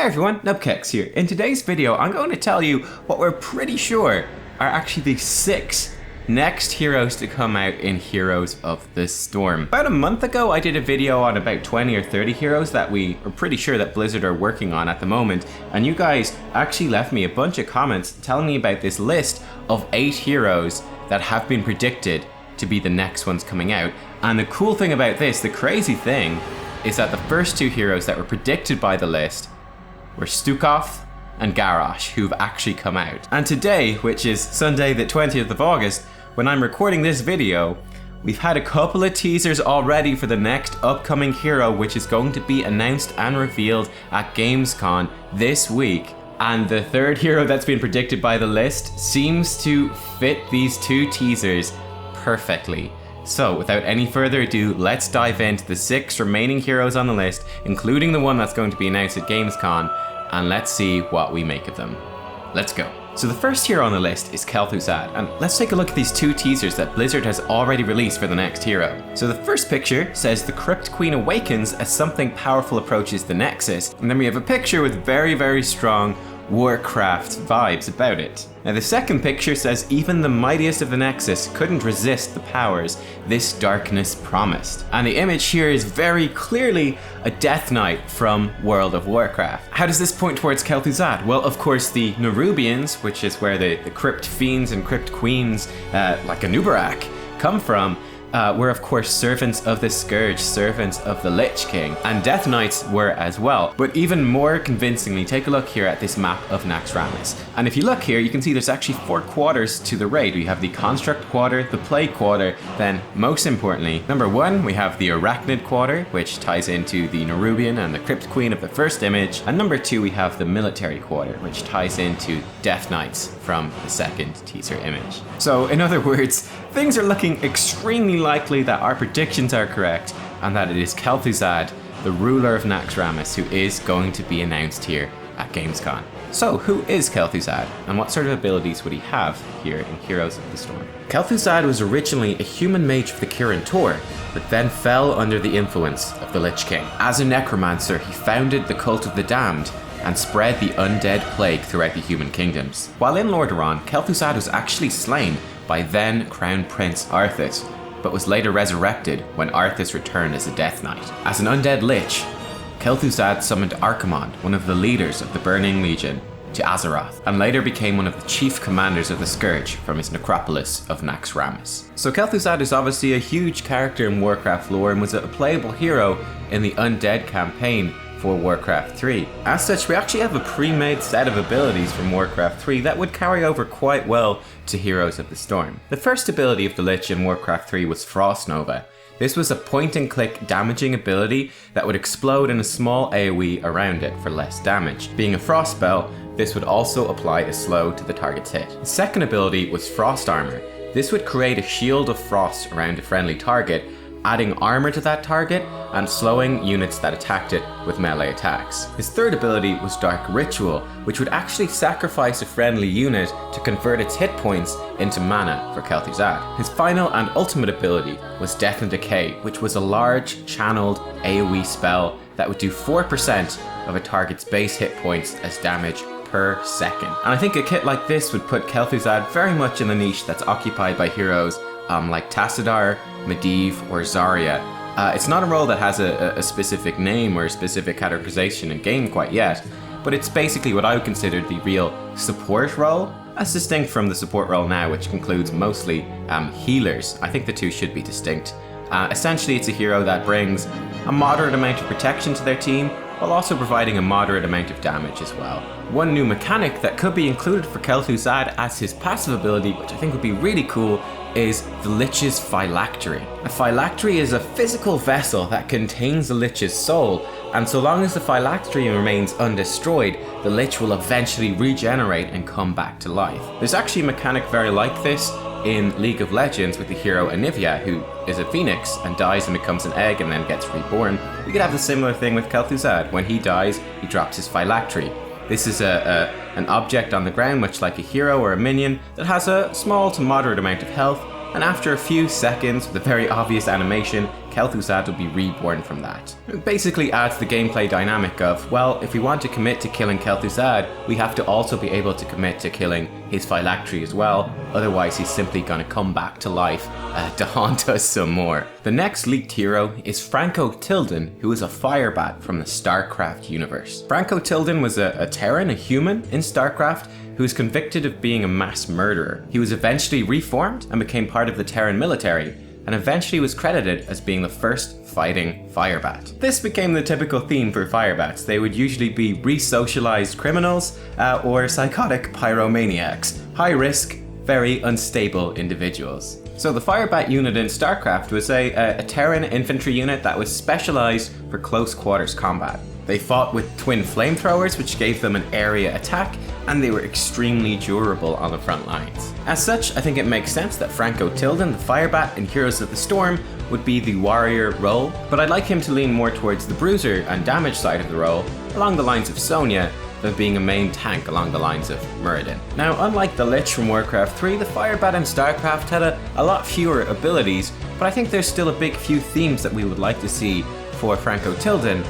Hey everyone, Nubkeks here. In today's video, I'm going to tell you what we're pretty sure are actually the 6 next heroes to come out in Heroes of the Storm. About a month ago, I did a video on about 20 or 30 heroes that we are pretty sure that Blizzard are working on at the moment, and you guys actually left me a bunch of comments telling me about this list of 8 heroes that have been predicted to be the next ones coming out. And the cool thing about this, the crazy thing, is that the first 2 heroes that were predicted by the list were Stukov and Garrosh, who've actually come out. And today, which is Sunday the 20th of August, when I'm recording this video, we've had a couple of teasers already for the next upcoming hero, which is going to be announced and revealed at Gamescom this week. And the third hero that's been predicted by the list seems to fit these 2 teasers perfectly. So without any further ado, let's dive into the 6 remaining heroes on the list, including the one that's going to be announced at Gamescom, and let's see what we make of them. Let's go. So the first hero on the list is Kel'Thuzad, and let's take a look at these 2 teasers that Blizzard has already released for the next hero. So the first picture says the Crypt Queen awakens as something powerful approaches the Nexus, and then we have a picture with very strong Warcraft vibes about it. Now the second picture says even the mightiest of the Nexus couldn't resist the powers this darkness promised. And the image here is very clearly a Death Knight from World of Warcraft. How does this point towards Kel'Thuzad? Well, of course the Nerubians, which is where the Crypt Fiends and Crypt Queens like a Nubkeks come from, were of course servants of the Scourge, servants of the Lich King, and Death Knights were as well. But even more convincingly, take a look here at this map of Naxxramas. And if you look here, you can see there's actually 4 quarters to the raid. We have the Construct Quarter, the Plague Quarter, then most importantly, number 1, we have the Arachnid Quarter, which ties into the Nerubian and the Crypt Queen of the first image, and number 2, we have the Military Quarter, which ties into Death Knights from the second teaser image. So in other words, things are looking extremely likely that our predictions are correct and that it is Kel'Thuzad, the ruler of Naxxramas, who is going to be announced here at Gamescom. So who is Kel'Thuzad and what sort of abilities would he have here in Heroes of the Storm? Kel'Thuzad was originally a human mage of the Kirin Tor, but then fell under the influence of the Lich King. As a necromancer, he founded the Cult of the Damned and spread the undead plague throughout the human kingdoms. While in Lordaeron, Kel'Thuzad was actually slain by then Crown Prince Arthas, but was later resurrected when Arthas returned as a Death Knight. As an undead lich, Kel'Thuzad summoned Archimonde, one of the leaders of the Burning Legion, to Azeroth, and later became one of the chief commanders of the Scourge from his necropolis of Naxxramas. So Kel'Thuzad is obviously a huge character in Warcraft lore and was a playable hero in the Undead campaign for Warcraft 3. As such, we actually have a pre-made set of abilities from Warcraft 3 that would carry over quite well to Heroes of the Storm. The first ability of the Lich in Warcraft 3 was Frost Nova. This was a point-and-click damaging ability that would explode in a small AoE around it for less damage. Being a frost spell, this would also apply a slow to the target's hit. The second ability was Frost Armor. This would create a shield of frost around a friendly target, adding armor to that target and slowing units that attacked it with melee attacks. His third ability was Dark Ritual, which would actually sacrifice a friendly unit to convert its hit points into mana for Kel'Thuzad. His final and ultimate ability was Death and Decay, which was a large channeled AoE spell that would do 4% of a target's base hit points as damage per second. And I think a kit like this would put Kel'Thuzad very much in the niche that's occupied by heroes like Tassadar, Medivh, or Zarya. It's not a role that has a specific name or a specific categorization in game quite yet, but it's basically what I would consider the real support role, as distinct from the support role now, which includes mostly healers. I think the 2 should be distinct. Essentially, it's a hero that brings a moderate amount of protection to their team, while also providing a moderate amount of damage as well. One new mechanic that could be included for Kel'Thuzad as his passive ability, which I think would be really cool, is the Lich's Phylactery. A phylactery is a physical vessel that contains the Lich's soul, and so long as the phylactery remains undestroyed, the Lich will eventually regenerate and come back to life. There's actually a mechanic very like this in League of Legends with the hero Anivia, who is a phoenix and dies and becomes an egg and then gets reborn. We could have the similar thing with Kel'Thuzad. When he dies, he drops his phylactery. This is an object on the ground, much like a hero or a minion, that has a small to moderate amount of health, and after a few seconds with a very obvious animation, Kel'Thuzad will be reborn from that. It basically adds the gameplay dynamic of, well, if we want to commit to killing Kel'Thuzad, we have to also be able to commit to killing his phylactery as well, otherwise he's simply going to come back to life to haunt us some more. The next leaked hero is Franco Tilden, who is a firebat from the StarCraft universe. Franco Tilden was a Terran, a human in StarCraft, who was convicted of being a mass murderer. He was eventually reformed and became part of the Terran military, and eventually was credited as being the first fighting firebat. This became the typical theme for firebats. They would usually be re-socialized criminals or psychotic pyromaniacs, high risk, very unstable individuals. So the firebat unit in StarCraft was a Terran infantry unit that was specialized for close quarters combat. They fought with twin flamethrowers, which gave them an area attack, and they were extremely durable on the front lines. As such, I think it makes sense that Franco Tilden, the firebat in Heroes of the Storm, would be the warrior role, but I'd like him to lean more towards the bruiser and damage side of the role, along the lines of Sonya, than being a main tank along the lines of Muradin. Now, unlike the Lich from Warcraft 3, the firebat in StarCraft had a lot fewer abilities, but I think there's still a big few themes that we would like to see for Franco Tilden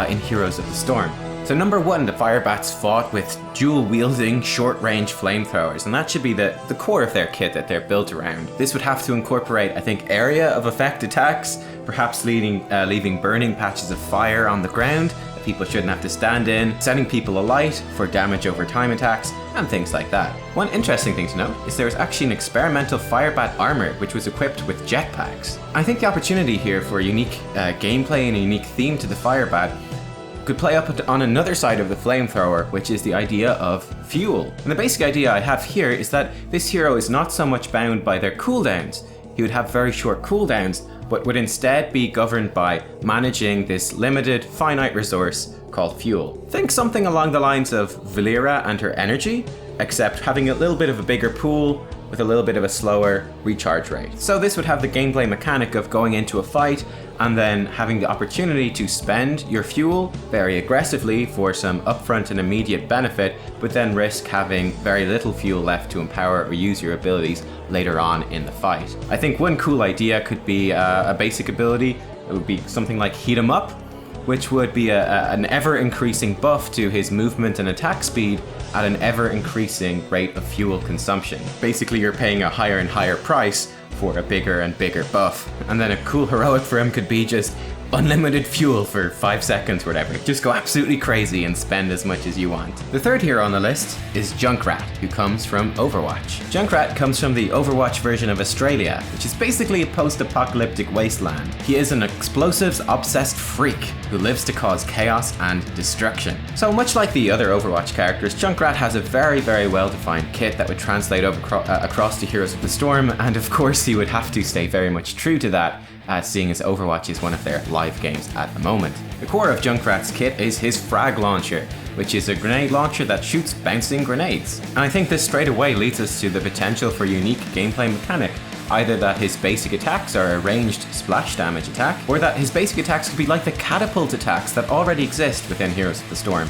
in Heroes of the Storm. So number one, the firebats fought with dual-wielding, short-range flamethrowers, and that should be the core of their kit that they're built around. This would have to incorporate, I think, area of effect attacks, perhaps leaving burning patches of fire on the ground that people shouldn't have to stand in, setting people alight for damage over time attacks, and things like that. One interesting thing to note is there was actually an experimental firebat armor which was equipped with jetpacks. I think the opportunity here for a unique gameplay and a unique theme to the firebat could play up on another side of the flamethrower, which is the idea of fuel. And the basic idea I have here is that this hero is not so much bound by their cooldowns. He would have very short cooldowns, but would instead be governed by managing this limited, finite resource called fuel. Think something along the lines of Valeera and her energy, except having a little bit of a bigger pool with a little bit of a slower recharge rate. So this would have the gameplay mechanic of going into a fight and then having the opportunity to spend your fuel very aggressively for some upfront and immediate benefit, but then risk having very little fuel left to empower or use your abilities later on in the fight. I think one cool idea could be a basic ability. It would be something like Heat 'em Up, which would be an ever-increasing buff to his movement and attack speed at an ever-increasing rate of fuel consumption. Basically, you're paying a higher and higher price for a bigger and bigger buff. And then a cool heroic for him could be just unlimited fuel for 5 seconds or whatever. Just go absolutely crazy and spend as much as you want. The third hero on the list is Junkrat, who comes from Overwatch. Junkrat comes from the Overwatch version of Australia, which is basically a post-apocalyptic wasteland. He is an explosives-obsessed freak who lives to cause chaos and destruction. So much like the other Overwatch characters, Junkrat has a very, very well-defined kit that would translate over across to Heroes of the Storm, and of course he would have to stay very much true to that, seeing as Overwatch is one of their live games at the moment. The core of Junkrat's kit is his frag launcher, which is a grenade launcher that shoots bouncing grenades. And I think this straight away leads us to the potential for a unique gameplay mechanic, either that his basic attacks are a ranged splash damage attack, or that his basic attacks could be like the catapult attacks that already exist within Heroes of the Storm.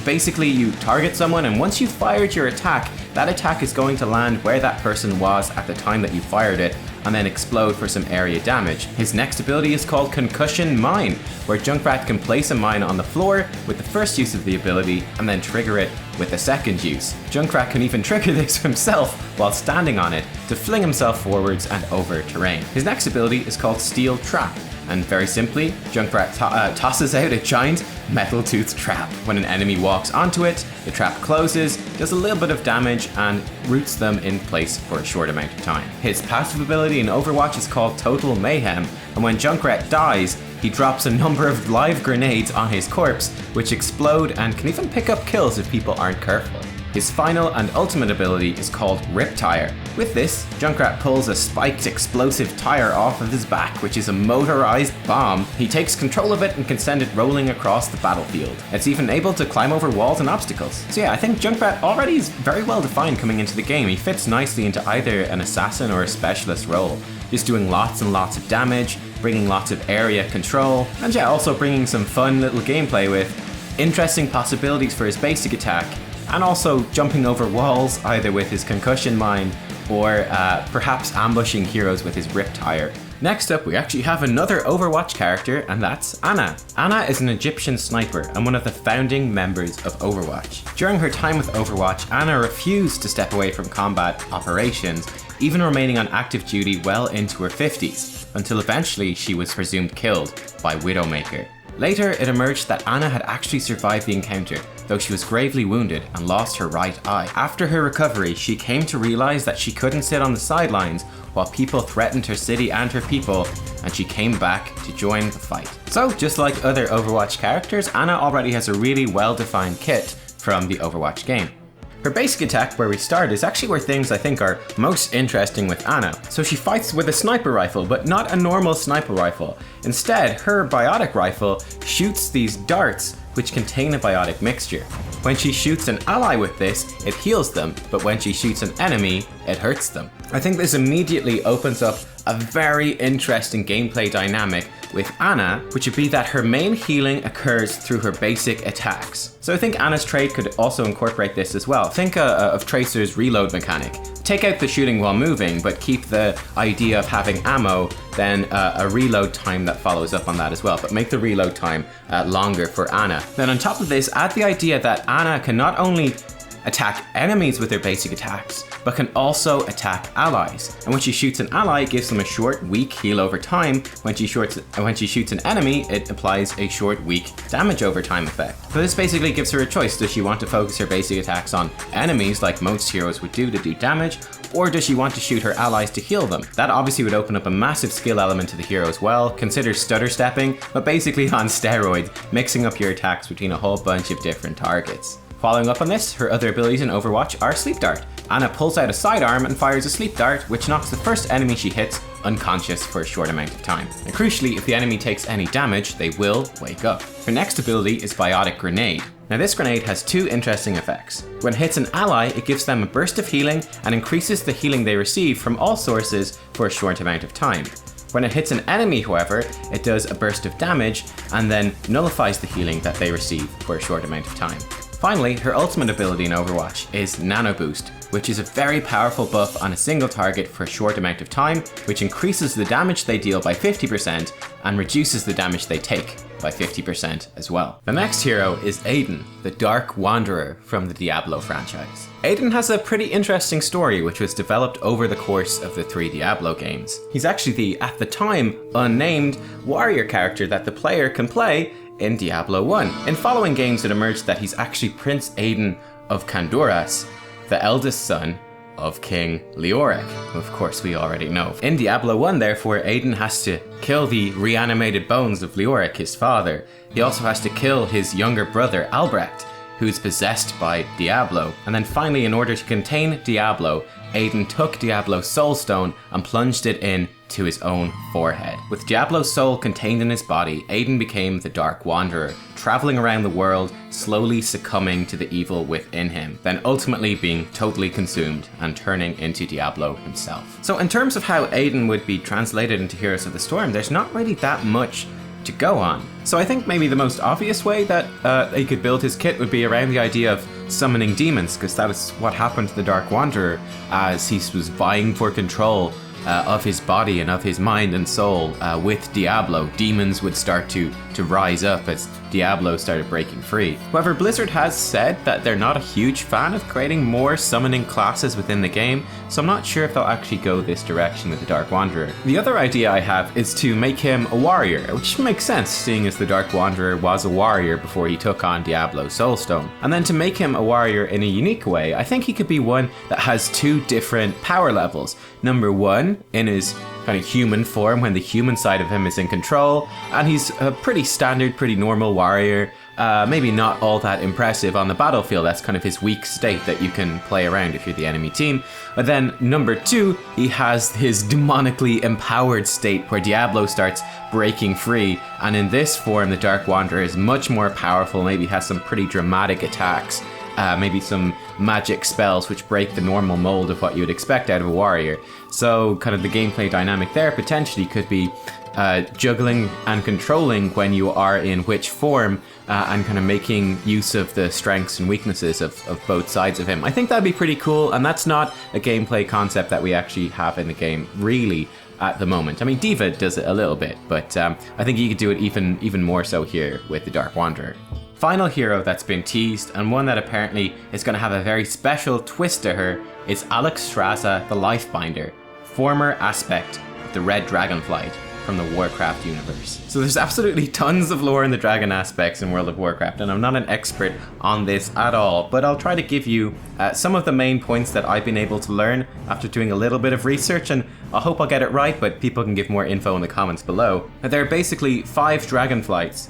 Basically, you target someone, and once you've fired your attack, that attack is going to land where that person was at the time that you fired it, and then explode for some area damage. His next ability is called Concussion Mine, where Junkrat can place a mine on the floor with the first use of the ability, and then trigger it with the second use. Junkrat can even trigger this himself while standing on it to fling himself forwards and over terrain. His next ability is called Steel Trap, and very simply, Junkrat tosses out a giant metal-toothed trap. When an enemy walks onto it, the trap closes, does a little bit of damage, and roots them in place for a short amount of time. His passive ability in Overwatch is called Total Mayhem, and when Junkrat dies, he drops a number of live grenades on his corpse, which explode and can even pick up kills if people aren't careful. His final and ultimate ability is called Rip Tire. With this, Junkrat pulls a spiked explosive tire off of his back, which is a motorized bomb. He takes control of it and can send it rolling across the battlefield. It's even able to climb over walls and obstacles. So yeah, I think Junkrat already is very well defined coming into the game. He fits nicely into either an assassin or a specialist role, just doing lots and lots of damage, bringing lots of area control, and yeah, also bringing some fun little gameplay with interesting possibilities for his basic attack, and also jumping over walls either with his Concussion Mine or perhaps ambushing heroes with his Rip Tire Next up, we actually have another Overwatch character, and that's Ana. Ana is an Egyptian sniper and one of the founding members of Overwatch. During her time with Overwatch, Ana refused to step away from combat operations, even remaining on active duty well into her 50s, until eventually she was presumed killed by Widowmaker. Later, it emerged that Ana had actually survived the encounter, though she was gravely wounded and lost her right eye. After her recovery, she came to realize that she couldn't sit on the sidelines while people threatened her city and her people, and she came back to join the fight. So, just like other Overwatch characters, Ana already has a really well-defined kit from the Overwatch game. Her basic attack, where we start, is actually where things I think are most interesting with Ana. So she fights with a sniper rifle, but not a normal sniper rifle. Instead, her biotic rifle shoots these darts which contain a biotic mixture. When she shoots an ally with this, it heals them, but when she shoots an enemy, it hurts them. I think this immediately opens up a very interesting gameplay dynamic with Ana, which would be that her main healing occurs through her basic attacks. So I think Ana's trait could also incorporate this as well. Think of Tracer's reload mechanic. Take out the shooting while moving, but keep the idea of having ammo, then a reload time that follows up on that as well, but make the reload time longer for Ana. Then on top of this, add the idea that Ana can not only attack enemies with their basic attacks, but can also attack allies. And when she shoots an ally, it gives them a short, weak heal over time. When she shoots an enemy, it applies a short, weak damage over time effect. So this basically gives her a choice. Does she want to focus her basic attacks on enemies like most heroes would do to do damage, or does she want to shoot her allies to heal them? That obviously would open up a massive skill element to the hero as well. Consider stutter stepping, but basically on steroids, mixing up your attacks between a whole bunch of different targets. Following up on this, her other abilities in Overwatch are Sleep Dart. Ana pulls out a sidearm and fires a Sleep Dart, which knocks the first enemy she hits unconscious for a short amount of time. And crucially, if the enemy takes any damage, they will wake up. Her next ability is Biotic Grenade. Now this grenade has two interesting effects. When it hits an ally, it gives them a burst of healing and increases the healing they receive from all sources for a short amount of time. When it hits an enemy, however, it does a burst of damage and then nullifies the healing that they receive for a short amount of time. Finally, her ultimate ability in Overwatch is Nano Boost, which is a very powerful buff on a single target for a short amount of time, which increases the damage they deal by 50% and reduces the damage they take by 50% as well. The next hero is Aiden, the Dark Wanderer from the Diablo franchise. Aiden has a pretty interesting story which was developed over the course of the 3 Diablo games. He's actually the, at the time, unnamed warrior character that the player can play in Diablo 1. In following games, it emerged that he's actually Prince Aiden of Kanduras, the eldest son of King Leoric, who of course we already know. In Diablo 1, therefore, Aiden has to kill the reanimated bones of Leoric, his father. He also has to kill his younger brother, Albrecht, who is possessed by Diablo. And then finally, in order to contain Diablo, Aiden took Diablo's soul stone and plunged it in to his own forehead. With Diablo's soul contained in his body, Aiden became the Dark Wanderer, traveling around the world, slowly succumbing to the evil within him, then ultimately being totally consumed and turning into Diablo himself. So in terms of how Aiden would be translated into Heroes of the Storm, there's not really that much to go on. So I think maybe the most obvious way that he could build his kit would be around the idea of summoning demons, because that is what happened to the Dark Wanderer as he was vying for control of his body and of his mind and soul with Diablo. Demons would start to rise up as Diablo started breaking free. However, Blizzard has said that they're not a huge fan of creating more summoning classes within the game, so I'm not sure if they'll actually go this direction with the Dark Wanderer. The other idea I have is to make him a warrior, which makes sense seeing as the Dark Wanderer was a warrior before he took on Diablo's Soulstone. And then to make him a warrior in a unique way, I think he could be one that has 2 different power levels. Number 1, in his kind of human form, when the human side of him is in control, and he's a pretty standard, pretty normal warrior, maybe not all that impressive on the battlefield. That's kind of his weak state that you can play around if you're the enemy team. But then number 2, he has his demonically empowered state where Diablo starts breaking free, and in this form the Dark Wanderer is much more powerful, maybe has some pretty dramatic attacks, maybe some magic spells which break the normal mold of what you would expect out of a warrior. So kind of the gameplay dynamic there potentially could be juggling and controlling when you are in which form, and kind of making use of the strengths and weaknesses of both sides of him. I think that'd be pretty cool, and that's not a gameplay concept that we actually have in the game, really, at the moment. I mean, D.Va does it a little bit, but I think you could do it even more so here with the Dark Wanderer. Final hero that's been teased, and one that apparently is going to have a very special twist to her, is Alexstrasza the Lifebinder, former aspect of the Red Dragonflight from the Warcraft universe. So there's absolutely tons of lore in the dragon aspects in World of Warcraft, and I'm not an expert on this at all, but I'll try to give you some of the main points that I've been able to learn after doing a little bit of research, and I hope I'll get it right, but people can give more info in the comments below. There are basically 5 dragonflights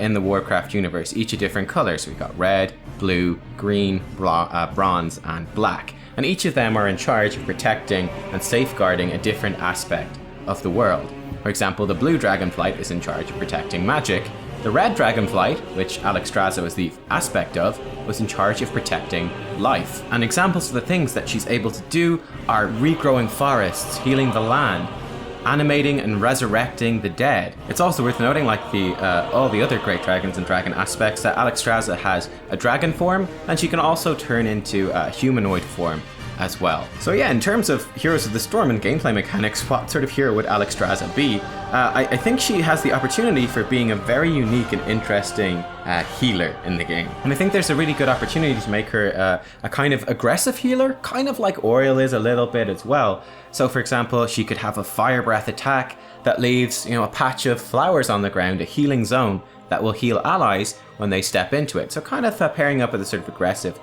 in the Warcraft universe, each a different color. So we've got red, blue, green, bronze, and black. And each of them are in charge of protecting and safeguarding a different aspect of the world. For example, the blue dragonflight is in charge of protecting magic. The red dragonflight, which Alexstrasza was the aspect of, was in charge of protecting life. And examples of the things that she's able to do are regrowing forests, healing the land, animating and resurrecting the dead. It's also worth noting, like all the other great dragons and dragon aspects, that Alexstrasza has a dragon form, and she can also turn into a humanoid form as well. So yeah, in terms of Heroes of the Storm and gameplay mechanics, what sort of hero would Alexstrasza be? I think she has the opportunity for being a very unique and interesting healer in the game. And I think there's a really good opportunity to make her a kind of aggressive healer, kind of like Oriel is a little bit as well. So for example, she could have a fire breath attack that leaves, you know, a patch of flowers on the ground, a healing zone that will heal allies when they step into it. So kind of pairing up with a sort of aggressive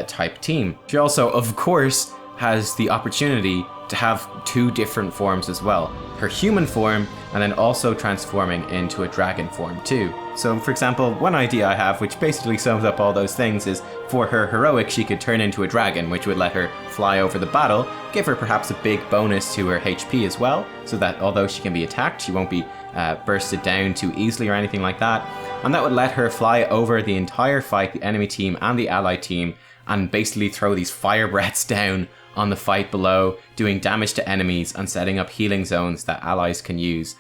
type team. She also, of course, has the opportunity to have 2 different forms as well. Her human form, and then also transforming into a dragon form too. So for example, one idea I have, which basically sums up all those things, is for her heroic, she could turn into a dragon, which would let her fly over the battle, give her perhaps a big bonus to her HP as well, so that although she can be attacked, she won't be bursted down too easily or anything like that. And that would let her fly over the entire fight, the enemy team and the allied team, and basically throw these fire breaths down on the fight below, doing damage to enemies and setting up healing zones that allies can use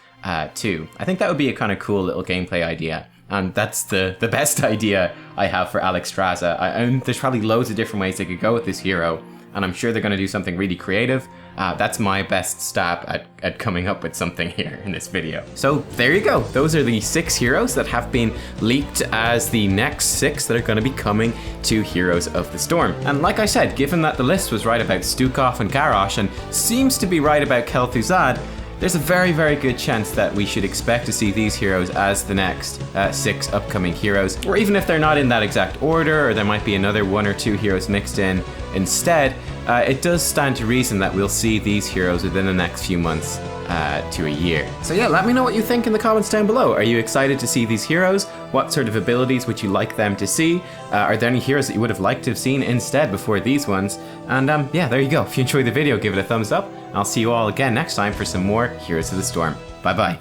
too. I think that would be a kind of cool little gameplay idea. And that's the best idea I have for Alexstrasza. There's probably loads of different ways they could go with this hero, and I'm sure they're going to do something really creative. That's my best stab at coming up with something here in this video. So there you go. Those are the 6 heroes that have been leaked as the next 6 that are going to be coming to Heroes of the Storm. And like I said, given that the list was right about Stukov and Garrosh and seems to be right about Kel'Thuzad, there's a very, very good chance that we should expect to see these heroes as the next 6 upcoming heroes. Or even if they're not in that exact order, or there might be another 1 or 2 heroes mixed in instead, it does stand to reason that we'll see these heroes within the next few months to a year. So yeah, let me know what you think in the comments down below. Are you excited to see these heroes? What sort of abilities would you like them to see? Are there any heroes that you would have liked to have seen instead before these ones? And yeah, there you go. If you enjoyed the video, give it a thumbs up. I'll see you all again next time for some more Heroes of the Storm. Bye bye.